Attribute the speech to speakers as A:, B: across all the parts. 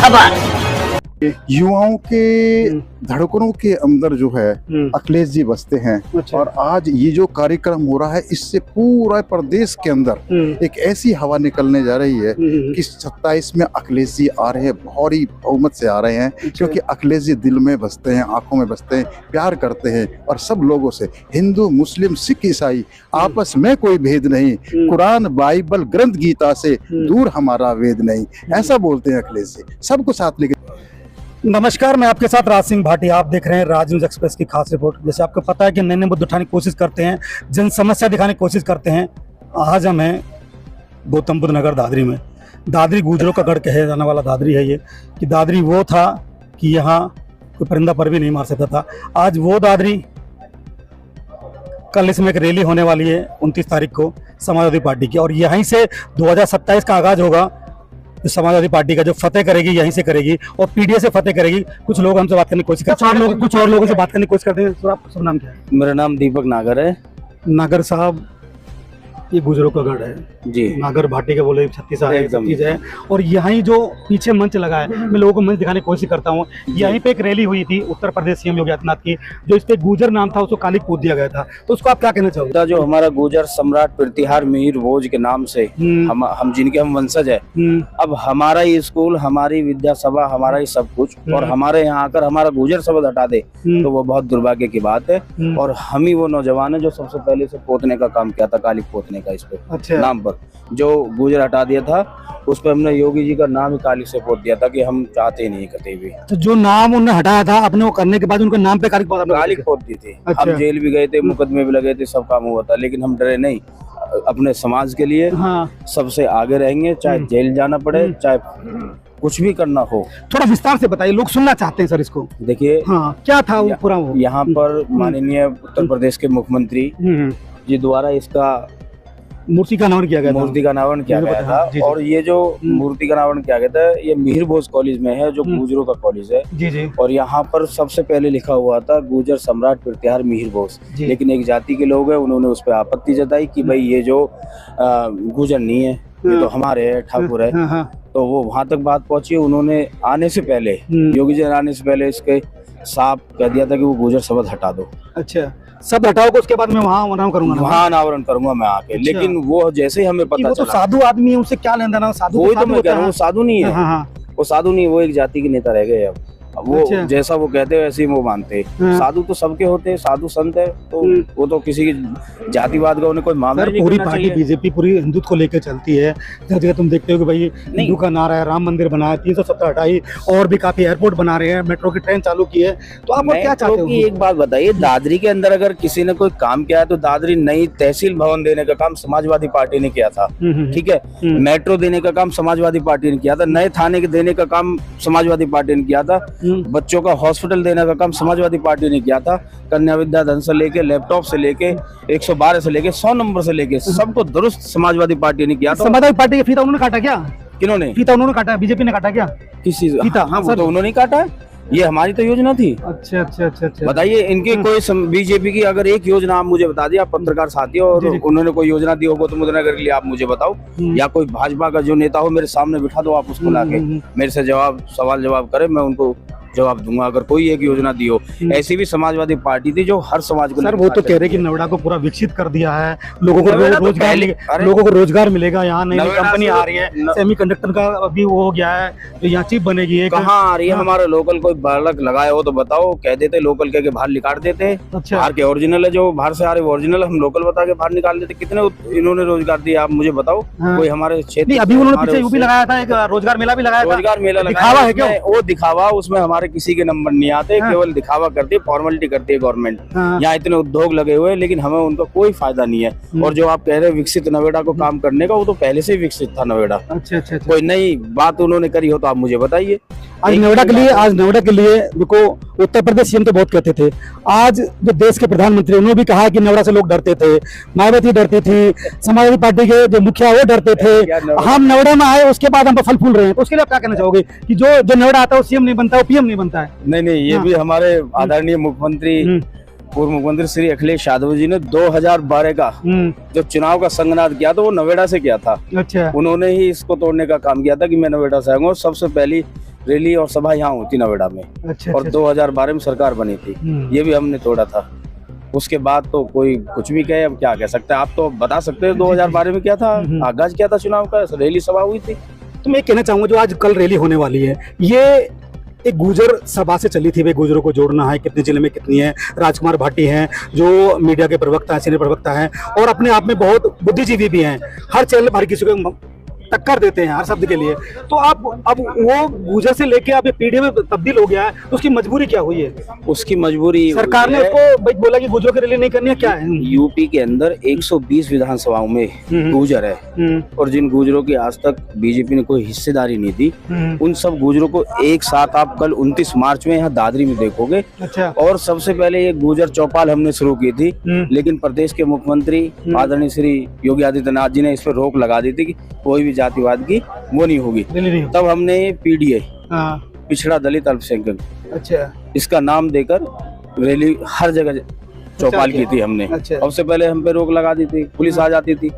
A: खबर।
B: युवाओं के धड़कनों के अंदर जो है अखिलेश जी बसते हैं।
C: अच्छा।
B: और आज ये जो कार्यक्रम हो रहा है इससे पूरा प्रदेश के अंदर एक ऐसी हवा निकलने जा रही है कि 27 में अखिलेश जी आ रहे हैं, भारी बहुमत से आ रहे हैं, क्योंकि अखिलेश जी दिल में बसते हैं, आंखों में बसते हैं, प्यार करते हैं और सब लोगों से, हिंदू मुस्लिम सिख ईसाई आपस में कोई भेद नहीं, कुरान बाइबल ग्रंथ गीता से दूर हमारा वेद नहीं, ऐसा बोलते हैं अखिलेश जी, सबको साथ लेके।
C: नमस्कार, मैं आपके साथ राज सिंह भाटी। आप देख रहे हैं राज न्यूज एक्सप्रेस की खास रिपोर्ट। जैसे आपको पता है कि नए नए मुद्दे उठाने की कोशिश करते हैं, जन समस्या दिखाने की कोशिश करते हैं। आज हम हैं गौतम बुद्ध नगर दादरी में। दादरी गुजरों का गढ़ कहे जाने वाला दादरी है ये, कि दादरी वो था कि यहाँ कोई परिंदा पर भी नहीं मार सकता था। आज वो दादरी, कल इसमें एक रैली होने वाली है 29 तारीख को समाजवादी पार्टी की, और यहीं से 2027 का आगाज होगा। जो समाजवादी पार्टी का जो फतेह करेगी यहीं से करेगी और पीडीए से फतेह करेगी। कुछ लोग हमसे बात करने की कोशिश करते हैं, कुछ और लोगों से बात करने की कोशिश करते हैं। सर, आपका सब नाम क्या है?
D: मेरा नाम दीपक नागर है।
C: नागर साहब, ये गुजरों का गढ़ है
D: जी।
C: नागर भाटी का बोले 36 है,
D: एकदम
C: चीज है। और यहीं जो पीछे मंच लगा है, मैं लोगों को मंच दिखाने की कोशिश करता हूँ। यहीं पे एक रैली हुई थी उत्तर प्रदेश सीएम योगी आदित्यनाथ की, जो इस पे गुजर नाम था उसको कालिक पूछ दिया गया था। तो उसको आप क्या कहना चाहोगे?
D: जो हमारा गुजर सम्राट प्रतिहार मिहिर भोज के नाम से हम जिनके हम वंशज है, अब हमारा ये स्कूल, हमारी विद्या सभा, हमारा ही सब कुछ, और हमारे यहाँ आकर हमारा गुजर शब्द हटा दे तो वो बहुत दुर्भाग्य की बात है। और हम ही वो नौजवान है जो सबसे पहले से पोतने का काम किया था, कालिक पोतने का। इस पे नाम पर जो गुजर हटा दिया था, उस पर हमने योगी जी का नाम ही कालिक से पोत दिया था कि हम चाहते नहीं कहीं भी।
C: तो जो नाम उन्होंने हटाया था अपने वो करने के बाद उनके नाम पे कालिक
D: पोत दी थी। हम जेल भी गए थे, मुकदमे भी लगे थे, सब काम हुआ था, लेकिन हम डरे नहीं। अपने समाज के लिए सबसे आगे रहेंगे, चाहे जेल जाना पड़े, चाहे कुछ भी करना हो।
C: थोड़ा विस्तार से बताइए, लोग सुनना चाहते हैं सर इसको।
D: देखिए
C: क्या था वो पूरा? वो
D: यहाँ पर माननीय उत्तर प्रदेश के मुख्यमंत्री जी द्वारा इसका
C: मूर्ति का अनावरण किया गया था।
D: मूर्ति का अनावरण किया गया था। और ये जो मूर्ति का अनावरण किया गया था, ये मिहिर भोज कॉलेज में है, जो गुजरों का कॉलेज है
C: जी। और
D: यहाँ पर सबसे पहले लिखा हुआ था गुजर सम्राट प्रतिहार मिहिर भोज, लेकिन एक जाति के लोग हैं, उन्होंने उस पर आपत्ति जताई कि भाई ये जो गुजर नहीं है, ये तो हमारे है, ठाकुर है। तो वो वहां तक बात पहुंची। उन्होंने आने से पहले, योगी जी आने से पहले इसके साफ कह दिया था कि वो गुजर शब्द हटा दो।
C: अच्छा, सब हटाओगे, उसके बाद मैं वहाँ अनावरण करूंगा,
D: वहाँ अनावरण करूंगा मैं आके। अच्छा। लेकिन वो जैसे ही हमें पता
C: वो
D: चला,
C: तो साधु आदमी है, उससे क्या लेना देना? साधु,
D: वही तो मैं कह रहा हूँ, वो साधु नहीं है। वो साधु नहीं, वो एक जाति के नेता रह गए। अब वो जैसा वो कहते हैं वैसे ही वो मानते हैं। साधु तो सबके होते हैं, साधु संत है, तो वो तो किसी की जातिवाद का उन्हें कोई मामला नहीं।
C: पूरी पार्टी बीजेपी पूरी हिंदुत्व को लेकर चलती है। जगह तुम देखते हो कि भाई हिंदू का नारा है, राम मंदिर बनाया, 370 हटाई, और भी काफी एयरपोर्ट बना रहे हैं, मेट्रो की ट्रेन चालू की है। तो आप क्या चाहते हो?
D: एक बात बताइए, दादरी के अंदर अगर किसी ने कोई काम किया है तो दादरी नई तहसील भवन देने का काम समाजवादी पार्टी ने किया था, ठीक है। मेट्रो देने का काम समाजवादी पार्टी ने किया था, नए थाने के देने का काम समाजवादी पार्टी ने किया था, बच्चों का हॉस्पिटल देने का काम समाजवादी पार्टी ने किया था, कन्या विद्याधन से लेके लैपटॉप से लेके 112 से लेके 100 नंबर से लेके सबको दुरुस्त समाजवादी पार्टी ने किया था।
C: समाजवादी पार्टी का फीता उन्होंने काटा क्या?
D: किन्होंने
C: फीता? उन्होंने काटा, बीजेपी ने काटा क्या?
D: किसी
C: फीता?
D: हाँ, वो तो उन्होंने काटा, ये हमारी तो योजना थी।
C: अच्छा।
D: बताइए, इनके कोई बीजेपी की अगर एक योजना आप मुझे बता दिए, आप पत्रकार साथी हो, और उन्होंने कोई योजना दी होगा तो मुद्रानगर के लिए आप मुझे बताओ, या कोई भाजपा का जो नेता हो मेरे सामने बिठा दो, आप उसको लाके मेरे से सवाल जवाब करे, मैं उनको जवाब दूंगा अगर कोई एक योजना दी हो। ऐसी भी समाजवादी पार्टी थी जो हर समाज को।
C: सर, वो तो कह रहे कि नोएडा को पूरा विकसित कर दिया है, लोगों को रोजगार मिलेगा, यहाँ नई कंपनी आ रही है, सेमीकंडक्टर का अभी वो हो गया है, तो यहाँ चिप बनेगी।
D: कहाँ आ रही है? हमारे लोकल कोई बालक लगाया हो तो बताओ, कह देते लोकल कह के बाहर निकाल देते।
C: अच्छा।
D: बाहर के ओरिजिनल है, जो बाहर से आ रहे ओरिजिनल, हम लोकल बता के बाहर निकाल देते। कितने इन्होंने रोजगार दिया आप मुझे बताओ? कोई हमारे क्षेत्र,
C: अभी उन्होंने पीछे भी लगाया था, एक रोजगार मेला भी लगाया था।
D: रोजगार मेला दिखावा है क्या? वो दिखावा, उसमें हमारे किसी के नंबर नहीं आते, केवल दिखावा करती है, फॉर्मेलिटी करती है गवर्नमेंट। यहाँ इतने उद्योग लगे हुए हैं, लेकिन हमें उनका कोई फायदा नहीं है। और जो आप कह रहे हैं विकसित नोएडा को काम करने का, वो तो पहले से विकसित था नोएडा।
C: अच्छा।
D: कोई नई बात उन्होंने करी हो तो आप मुझे बताइए।
C: आज नोएडा के लिए देखो, उत्तर प्रदेश सीएम तो बहुत कहते थे, आज जो देश के प्रधानमंत्री उन्होंने भी कहा कि नोएडा से लोग डरते थे, मायावती डरती थी, समाजवादी पार्टी के जो मुखिया वो डरते थे। हम नोएडा में आए, उसके बाद हम फल फूल रहे हैं, तो उसके लिए आप क्या कहना चाहोगे कि जो नोएडा आता है वो सीएम नहीं बनता, वो पीएम नहीं बनता है?
D: नहीं, ये भी हमारे आदरणीय मुख्यमंत्री, पूर्व मुख्यमंत्री श्री अखिलेश यादव जी ने 2012 का जो चुनाव का संगनाद किया था वो नोएडा से किया था।
C: अच्छा।
D: उन्होंने ही इसको तोड़ने का काम किया था कि मैं नोएडा से आऊंगा। सबसे पहली रैली और सभा यहाँ होती नोएडा में।
C: अच्छा,
D: और 2012 में सरकार बनी थी, ये भी हमने तोड़ा था। उसके बाद तो कोई कुछ भी कहे, अब क्या कह सकते हैं। आप तो बता सकते हैं 2012 में क्या था, आगाज क्या था चुनाव का, रैली सभा हुई थी।
C: तो मैं कहना चाहूंगा जो आज कल रैली होने वाली है, ये एक गुजर सभा से चली थी। वे गुजरों को जोड़ना है, कितने जिले में कितनी है। राजकुमार भाटी हैं जो मीडिया के प्रवक्ता हैं, सीनियर प्रवक्ता हैं और अपने आप में बहुत बुद्धिजीवी भी हैं। हर चैनल पर किसी को टक्कर देते हैं हर शब्द के लिए। तो आप अब वो गुजर से लेके आप ये पीढ़ी में तब्दील हो गया है, तो उसकी मजबूरी क्या हुई है?
D: उसकी मजबूरी
C: सरकार ने उसको भाई बोला कि गुजरों की रैली नहीं करनी है, क्या है?
D: यूपी के अंदर 120 विधानसभाओं में गुजर है और जिन गुजरों की आज तक बीजेपी ने कोई हिस्सेदारी नहीं दी, उन सब गुजरों को एक साथ आप कल 29 मार्च में यहाँ दादरी में देखोगे।
C: अच्छा।
D: और सबसे पहले ये गुजर चौपाल हमने शुरू की थी, लेकिन प्रदेश के मुख्यमंत्री आदरणीय श्री योगी आदित्यनाथ जी ने इस पर रोक लगा दी थी कि कोई भी जातिवाद की वो नहीं होगी। तब हमने पीडीए, पिछड़ा दलित अल्पसंख्यक, अच्छा, इसका नाम देकर रैली हर जगह चौपाल की थी हमने। अच्छा। उससे पहले हम पे रोक लगा दी थी, पुलिस आ जाती थी,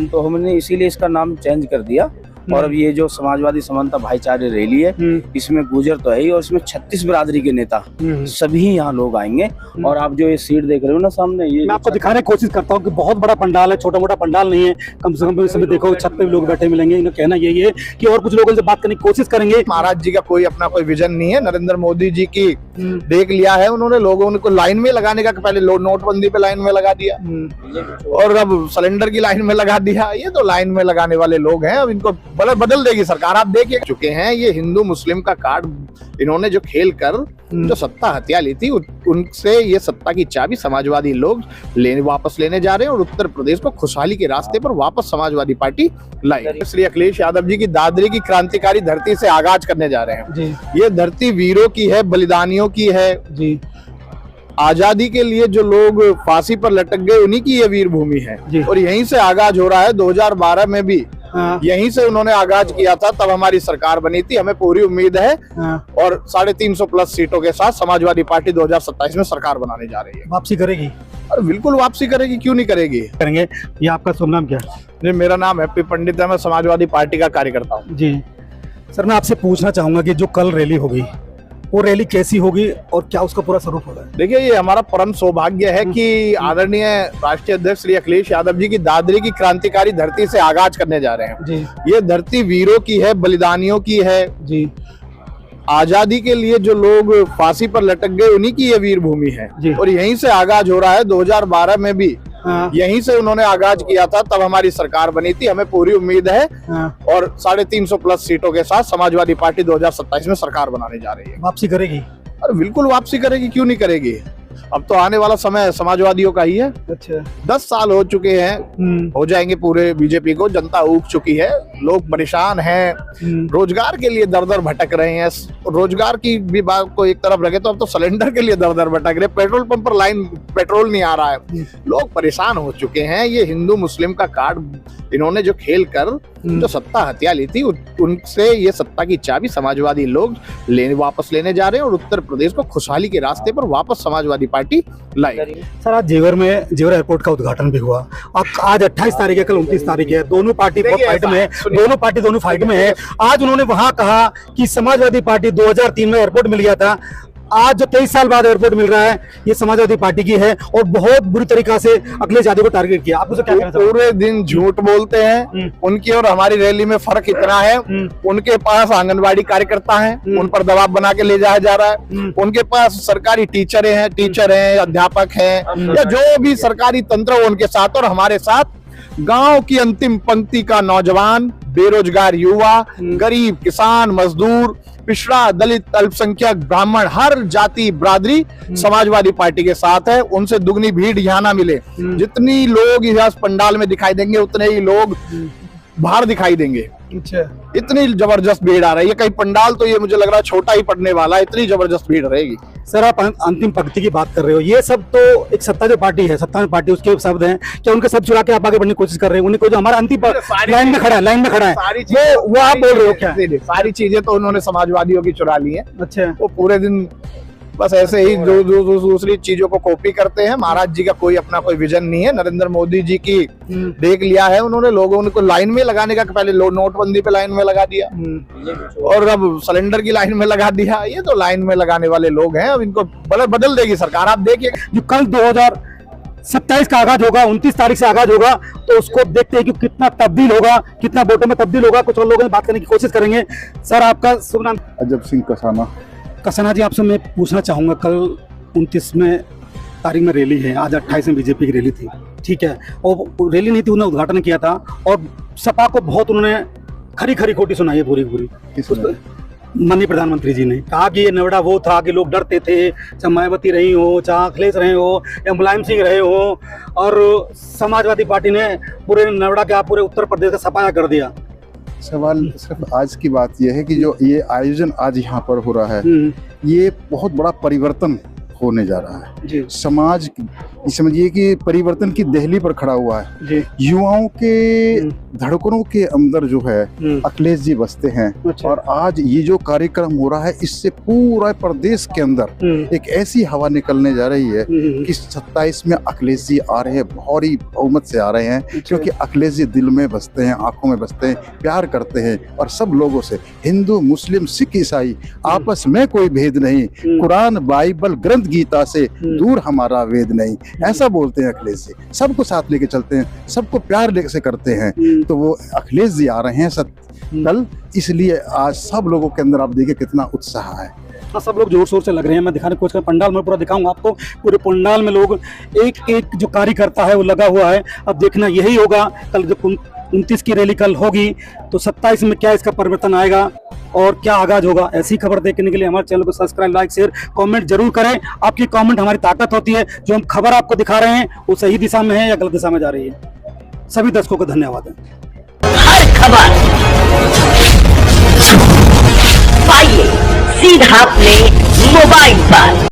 D: तो हमने इसीलिए इसका नाम चेंज कर दिया। और अब ये जो समाजवादी समानता भाईचारे रैली है, इसमें गुजर तो है ही और इसमें 36 बिरादरी के नेता सभी यहाँ लोग आएंगे। और आप जो ये सीट देख रहे हो ना सामने, ये
C: मैं आपको दिखाने की कोशिश करता हूँ कि बहुत बड़ा पंडाल है, छोटा मोटा पंडाल नहीं है। कम से कम सभी देखो छत पे भी लोग बैठे मिलेंगे। इनका कहना यही है कि और कुछ लोगों से बात करने की कोशिश करेंगे।
A: महाराज जी का कोई अपना कोई विजन नहीं है, नरेंद्र मोदी जी की देख लिया है उन्होंने। लोगों को लाइन में लगाने का, पहले नोटबंदी पे लाइन में लगा दिया और अब सिलेंडर की लाइन में लगा दिया। ये तो लाइन में लगाने वाले लोग हैं, अब इनको बदल देगी सरकार। आप देखिए चुके हैं ये हिंदू मुस्लिम का कार्ड इन्होंने जो खेल कर जो सत्ता हत्या ली थी, उनसे ये सत्ता की चाबी समाजवादी लोग वापस लेने जा रहे हैं और उत्तर प्रदेश को खुशहाली के रास्ते पर वापस समाजवादी पार्टी लाई। श्री अखिलेश यादव जी की दादरी की क्रांतिकारी धरती से आगाज करने जा रहे हैं जी। ये धरती वीरों की है, बलिदानियों की है जी। आजादी के लिए जो लोग फांसी पर लटक गए, उन्हीं की ये वीर भूमि है और यहीं से आगाज हो रहा है। 2012 में भी यहीं से उन्होंने आगाज किया था, तब हमारी सरकार बनी थी। हमें पूरी उम्मीद है और 350 प्लस सीटों के साथ समाजवादी पार्टी 2027 में सरकार बनाने जा रही है।
C: वापसी करेगी?
A: अरे बिल्कुल वापसी करेगी, क्यों नहीं करेगी,
C: करेंगे। ये आपका शुभ नाम क्या है?
A: जी मेरा नाम हैप्पी पंडित है, मैं समाजवादी पार्टी का कार्यकर्ता हूँ जी।
C: सर मैं आपसे पूछना चाहूंगा कि जो कल रैली होगी वो रैली कैसी होगी और क्या उसका पूरा स्वरूप होगा?
A: देखिए ये हमारा परम सौभाग्य है कि आदरणीय राष्ट्रीय अध्यक्ष श्री अखिलेश यादव जी की दादरी की क्रांतिकारी धरती से आगाज करने जा रहे हैं जी। ये धरती वीरों की है, बलिदानियों की है जी। आजादी के लिए जो लोग फांसी पर लटक गए, उन्हीं की ये वीर भूमि है और यहीं से आगाज हो रहा है। 2012 में भी यहीं से उन्होंने आगाज किया था, तब हमारी सरकार बनी थी। हमें पूरी उम्मीद है और 350 प्लस सीटों के साथ समाजवादी पार्टी 2027 में सरकार बनाने जा रही है।
C: वापसी करेगी?
A: अरे बिल्कुल वापसी करेगी, क्यों नहीं करेगी। अब तो आने वाला समय समाजवादियों का ही है। अच्छा 10 साल हो चुके हैं, हो जाएंगे पूरे बीजेपी को। जनता ऊब चुकी है, लोग परेशान हैं, रोजगार के लिए दर दर भटक रहे हैं। रोजगार की भी बात को एक तरफ रखे तो अब तो सिलेंडर के लिए दर दर भटक रहे, पेट्रोल पंप पर लाइन पेट्रोल नहीं आ रहा है। लोग परेशान हो चुके हैं। ये हिंदू मुस्लिम का कार्ड इन्होंने जो खेल कर जो सत्ता हत्या ली थी, उनसे ये सत्ता की चाबी समाजवादी लोग वापस लेने जा रहे हैं और उत्तर प्रदेश को खुशहाली के रास्ते पर वापस समाजवादी पार्टी लाई।
C: सर आज जेवर एयरपोर्ट का उद्घाटन भी हुआ। आज 28 तारीख है, कल 29 तारीख है। दोनों पार्टी फाइट में है, दोनों फाइट में है। आज उन्होंने वहां कहा कि समाजवादी पार्टी 2003 में एयरपोर्ट मिल गया था, आज जो 23 साल बाद एयरपोर्ट मिल रहा है ये समाजवादी पार्टी की है और बहुत बुरी तरीका से अखिलेश यादव को टारगेट किया। आप उसे क्या कहना चाहते हैं?
A: पूरे दिन झूठ बोलते हैं। उनकी और हमारी रैली में फर्क इतना है, उनके पास आंगनबाड़ी कार्यकर्ता हैं, उन पर दबाव बना के ले जाया जा रहा है। उनके पास सरकारी टीचर हैं, अध्यापक हैं या जो भी सरकारी तंत्र हो उनके साथ, और हमारे साथ गांव की अंतिम पंक्ति का नौजवान, बेरोजगार युवा, गरीब, किसान, मजदूर, पिछड़ा, दलित, अल्पसंख्यक, ब्राह्मण, हर जाति बिरादरी समाजवादी पार्टी के साथ है। उनसे दुगनी भीड़ यहाँ ना मिले। जितनी लोग इस पंडाल में दिखाई देंगे उतने ही लोग बाहर दिखाई देंगे। अच्छा इतनी जबरदस्त भीड़ आ रही है। कहीं पंडाल तो ये मुझे लग रहा है छोटा ही पड़ने वाला है, इतनी जबरदस्त भीड़ रहेगी।
C: सर आप अंतिम पंक्ति की बात कर रहे हो, ये सब तो एक सत्ता जो पार्टी है, सत्ता में पार्टी, उसके शब्द हैं। क्या उनके सब चुरा के आप आगे बढ़ने की कोशिश कर रहे हैं? उन्हें जो हमारा अंतिम लाइन में खड़ा है वो आप बोल रहे हो क्या?
A: सारी चीजें तो उन्होंने समाजवादियों की चुरा ली है। अच्छा वो पूरे दिन बस ऐसे ही दूसरी चीजों को कॉपी करते हैं। महाराज जी का कोई अपना कोई विजन नहीं है। नरेंद्र मोदी जी की देख लिया है उन्होंने, लोगों को लाइन में लगाने का, पहले नोटबंदी पे लाइन में लगा दिया और अब सिलेंडर की लाइन में लगा दिया। ये तो लाइन में लगाने वाले लोग हैं, अब इनको बदल देगी सरकार, आप देखिए।
C: जो कल 2027 का आगाज होगा, 29 तारीख से आगाज होगा, तो उसको देखते हैं कि कितना तब्दील होगा, कितना वोटों में तब्दील होगा। कुछ और लोगों से बात करने की कोशिश करेंगे। सर, आपका शुभ नाम?
B: अजब सिंह कसाना।
C: कसाना जी, आपसे मैं पूछना चाहूँगा, कल 29 में तारीख में रैली है, आज 28 में बीजेपी की रैली थी, ठीक है, और रैली नहीं थी, उन्होंने उद्घाटन किया था और सपा को बहुत उन्होंने खरी खरी खोटी सुनाई है पूरी। माननीय प्रधानमंत्री जी ने कहा कि ये नोएडा वो था कि लोग डरते थे, चाहे मायावती रही हो, चाहे अखिलेश रहे हो या मुलायम सिंह रहे हो, और समाजवादी पार्टी ने पूरे नोएडा का, पूरे उत्तर प्रदेश का सफाया कर दिया।
B: सवाल सिर्फ आज की बात यह है कि जो ये आयोजन आज यहाँ पर हो रहा है, ये बहुत बड़ा परिवर्तन होने जा रहा है
C: जी।
B: समाज, समझिए कि परिवर्तन की दहली पर खड़ा हुआ है
C: जी।
B: युवाओं के धड़कनों के अंदर जो है अखिलेश जी बसते हैं।
C: अच्छा।
B: और आज ये जो कार्यक्रम हो रहा है, इससे पूरा प्रदेश के अंदर एक ऐसी हवा निकलने जा रही है कि 27 में अखिलेश जी आ रहे हैं, भारी बहुमत से आ रहे हैं, क्योंकि अखिलेश जी दिल में बसते हैं, आंखों में बसते हैं, प्यार करते हैं और सब लोगों से, हिंदू मुस्लिम सिख ईसाई आपस में कोई भेद नहीं, कुरान बाइबल ग्रंथ गीता से दूर हमारा वेद नहीं, ऐसा बोलते हैं अखिलेश जी। सबको साथ लेके चलते हैं, सबको प्यार से करते हैं। तो वो अखिलेश जी आ रहे हैं कल, इसलिए आज सब लोगों के अंदर आप देखिए कितना उत्साह है।
C: हाँ, सब लोग जोर शोर से लग रहे हैं। मैं दिखाने की कोशिश कर, पंडाल में पूरा दिखाऊंगा आपको। पूरे पंडाल में लोग एक एक जो कार्यकर्ता है वो लगा हुआ है। अब देखना यही होगा, कल जब 29 की रैली कल होगी तो 27 में क्या इसका परिवर्तन आएगा और क्या आगाज होगा। ऐसी खबर देखने के लिए हमारे चैनल को सब्सक्राइब, लाइक, शेयर, कमेंट जरूर करें। आपकी कमेंट हमारी ताकत होती है। जो हम खबर आपको दिखा रहे हैं वो सही दिशा में है या गलत दिशा में जा रही है। सभी दर्शकों को धन्यवाद है।
E: हर खबर पाइए सीधा अपने मोबाइल पर।